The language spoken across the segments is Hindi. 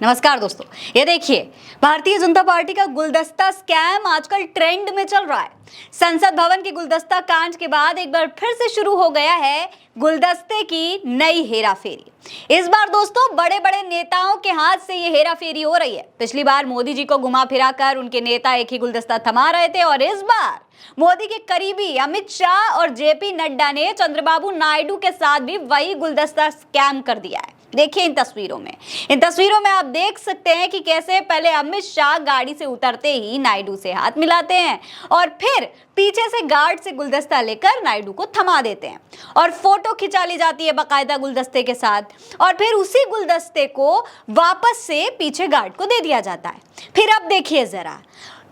नमस्कार दोस्तों, ये देखिए भारतीय जनता पार्टी का गुलदस्ता स्कैम आजकल ट्रेंड में चल रहा है। संसद भवन के गुलदस्ता कांड के बाद एक बार फिर से शुरू हो गया है गुलदस्ते की नई हेराफेरी। इस बार दोस्तों बड़े बड़े नेताओं के हाथ से ये हेराफेरी हो रही है। पिछली बार मोदी जी को घुमा फिरा कर उनके नेता एक ही गुलदस्ता थमा रहे थे और इस बार मोदी के करीबी अमित शाह और जेपी नड्डा ने चंद्रबाबू नायडू के साथ भी वही गुलदस्ता स्कैम कर दिया है। देखिए इन तस्वीरों में आप देख सकते हैं कि कैसे पहले अमित शाह गाड़ी से उतरते ही नायडू से हाथ मिलाते हैं और फिर पीछे से गार्ड से गुलदस्ता लेकर नायडू को थमा देते हैं और फोटो खिंचा ली जाती है बाकायदा गुलदस्ते के साथ और फिर उसी गुलदस्ते को वापस से पीछे गार्ड को दे दिया जाता है। फिर अब देखिए जरा,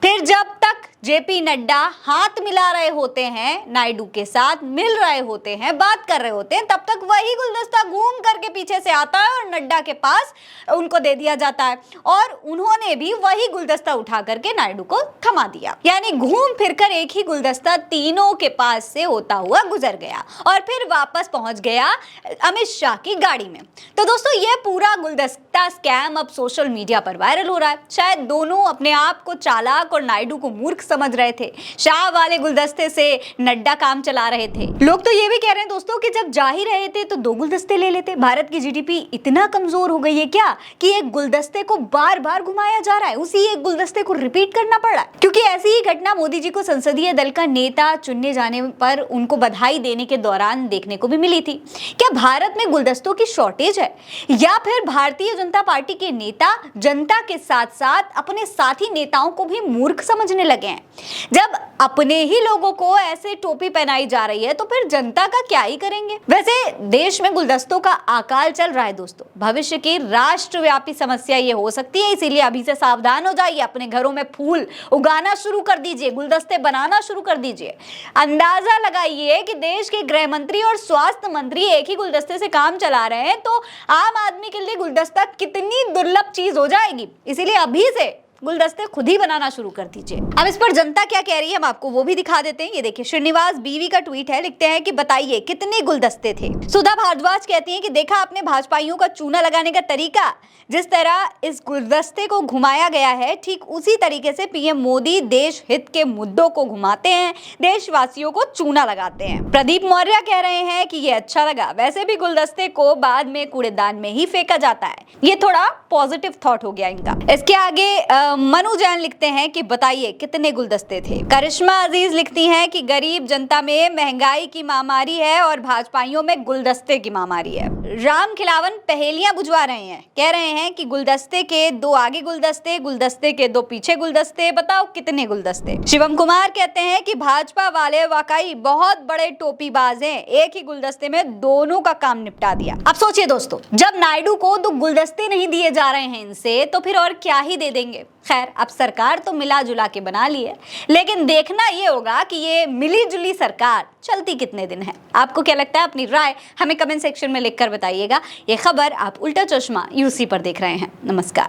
फिर जब तक जेपी नड्डा हाथ मिला रहे होते हैं नायडू के साथ, मिल रहे होते हैं, बात कर रहे होते हैं, तब तक वही गुलदस्ता घूम करके पीछे से आता है और नड्डा के पास उनको दे दिया जाता है और उन्होंने भी वही गुलदस्ता उठा करके नायडू को थमा दिया। यानी घूम फिरकर एक ही गुलदस्ता तीनों के पास से होता हुआ गुजर गया और फिर वापस पहुंच गया अमित शाह की गाड़ी में। तो दोस्तों ये पूरा गुलदस्ता स्कैम अब सोशल मीडिया पर वायरल हो रहा है। शायद दोनों अपने आप को चालाक और नायडू को मूर्ख समझ रहे थे। शाह वाले गुलदस्ते से नड्डा काम चला रहे थे। लोग तो ये भी कह रहे हैं दोस्तों कि जब जा ही रहे थे तो दो गुलदस्ते ले लेते। भारत की जीडीपी इतना कमजोर हो गई है क्या कि एक गुलदस्ते को बार बार घुमाया जा रहा है, उसी एक गुलदस्ते को रिपीट करना पड़ रहा है। क्योंकि ऐसी ही घटना मोदी जी को संसदीय दल का नेता चुनने जाने पर उनको बधाई देने के दौरान देखने को भी मिली थी। क्या भारत में गुलदस्तों की शॉर्टेज है या फिर भारतीय जनता पार्टी के नेता जनता के साथ साथ अपने साथी नेताओं को भी मूर्ख समझने लगे हैं? जब अपने ही लोगों को ऐसे टोपी पहनाई जा रही है तो फिर जनता का क्या ही करेंगे। वैसे देश में गुलदस्तों का अकाल चल रहा है दोस्तों। भविष्य की राष्ट्रव्यापी समस्या ये हो सकती है, इसीलिए अभी से सावधान हो जाइए। अपने घरों में फूल उगाना शुरू कर दीजिए, गुलदस्ते बनाना शुरू कर दीजिए। अंदाजा लगाइए कि देश के गृह मंत्री और स्वास्थ्य मंत्री एक ही गुलदस्ते से काम चला रहे हैं तो आम आदमी के लिए गुलदस्ता कितनी दुर्लभ चीज हो जाएगी। इसीलिए अभी से गुलदस्ते खुद ही बनाना शुरू कर दीजिए। अब इस पर जनता क्या कह रही है हम आपको वो भी दिखा देते हैं। ये देखिए श्रीनिवास बीवी का ट्वीट है, लिखते हैं कि बताइए कितने गुलदस्ते थे। सुधा भारद्वाज कहती हैं कि देखा आपने भाजपाइयों का चूना लगाने का तरीका, जिस तरह इस गुलदस्ते को घुमाया गया है ठीक उसी तरीके से पीएम मोदी देश हित के मुद्दों को घुमाते हैं, देशवासियों को चूना लगाते हैं। प्रदीप मौर्य कह रहे हैं कि ये अच्छा लगा, वैसे भी गुलदस्ते को बाद में कूड़ेदान में ही फेंका जाता है। ये थोड़ा पॉजिटिव थॉट हो गया इनका। इसके आगे मनु जैन लिखते हैं कि बताइए कितने गुलदस्ते थे। करिश्मा अजीज लिखती हैं कि गरीब जनता में महंगाई की महामारी है और भाजपाइयों में गुलदस्ते की महामारी है। राम खिलावन पहेलियां बुझवा रहे हैं, कह रहे हैं कि गुलदस्ते के दो आगे गुलदस्ते, गुलदस्ते के दो पीछे गुलदस्ते, बताओ कितने गुलदस्ते। शिवम कुमार कहते हैं कि भाजपा वाले वाकई बहुत बड़े टोपीबाज हैं, एक ही गुलदस्ते में दोनों का काम निपटा दिया। अब सोचिए दोस्तों, जब नायडू को दो गुलदस्ते नहीं दिए जा रहे हैं इनसे तो फिर और क्या ही दे देंगे। खैर अब सरकार तो मिला जुला के बना ली है, लेकिन देखना ये होगा कि ये मिली जुली सरकार चलती कितने दिन है। आपको क्या लगता है? अपनी राय हमें कमेंट सेक्शन में लिखकर बताइएगा। ये खबर आप उल्टा चश्मा यूसी पर देख रहे हैं। नमस्कार।